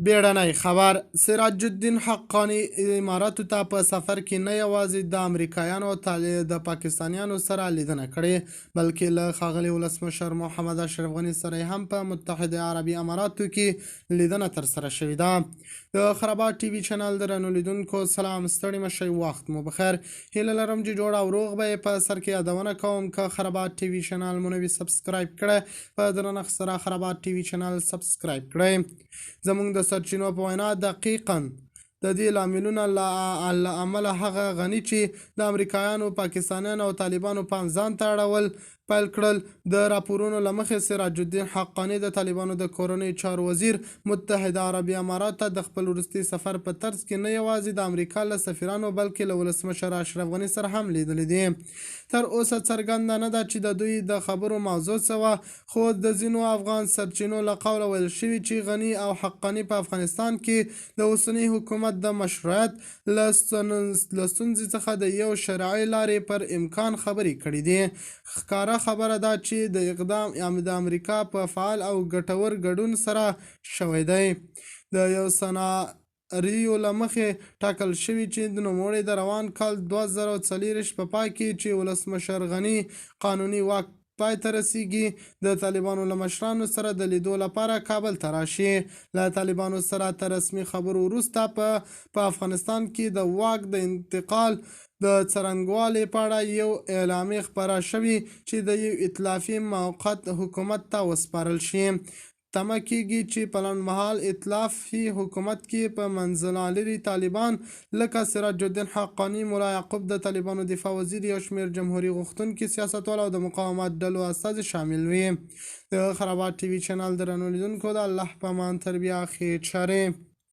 بیړنی خبر: سراج الدین حقانی اماراتو ته په سفر کې نه یوازې د امریکایانو او د پاکستانیانو سره لیدنه کړې، بلکې له ښاغلي ولسمشر محمد اشرف غني سره هم په متحده عربي اماراتو کې لیدنه ترسره شوې ده. د خرابات ټي وي چینل درنو لیدونکو سلام، ستړي مشئ، وخت مو بخیر. هیله لرم چې جوړ او روغ به په سر کې یادونه کوم که خرابات ټي وي چینل مو نوي سبسکرایب کړئ، په درنښت سره خرابات ټي وي چینل سبسکرایب کړئ. زموږ د سرچینو په وینا دقیقاً د دې لاملونه له امله هغه غني چې د امریکایانو، پاکستانیانو او طالبانو پام ځان ته اړول پیل کړل. د راپورونو له مخې سراج الدین حقانی د طالبانو د کورنۍ چارو وزیر متحده عربي امارات ته د خپل وروستي سفر په ترڅ کې نه یوازې د امریکا له سفیرانو بلکې له ولسمشر اشرف غني سره هم لیدلي دي. تر اوسه څرګنده نه ده چې د دوی د خبرو موضوع څه وه، خو د ځینو افغان سرچینو له قوله ویل شوي چې غني او حقانی په افغانستان کې د اوسني حکومت د مشروعیت له ستونزې څخه د یو شرعي لارې پر امکان خبرې کړې دي. ښکاره خبره ده چې د اقدام د امریکا په فعال او ګټور ګډون سره شوی دی. د یو سناریو له مخې ټاکل شوي چې د نوموړي د روان کال 2024 په پای کې چې ولسمشر غني قانوني واک پای ته رسیږي، د طالبانو له مشرانو سره د لیدو لپاره کابل ته راشي. له طالبانو سره تر رسمي خبرو وروسته په افغانستان کې د واک د انتقال د څرنګوالي په اړه یو اعلامیه خپره شوې چې د یو ائتلافي موقت حکومت ته وسپارل شي. تمه کېږي چې په لنډمهال ائتلافي حکومت کې په منځلاري طالبان لکه سراج الدین حقانی، ملا یعقوب د طالبانو دفاع وزیر، یو شمېر جمهوري غوښتونکي سیاستوال او د مقاومت ډلو استازي شامل وي. د خرابات ټي وي چینل درنو لیدونکو، د الله په امان، تر بیا خیر چارې.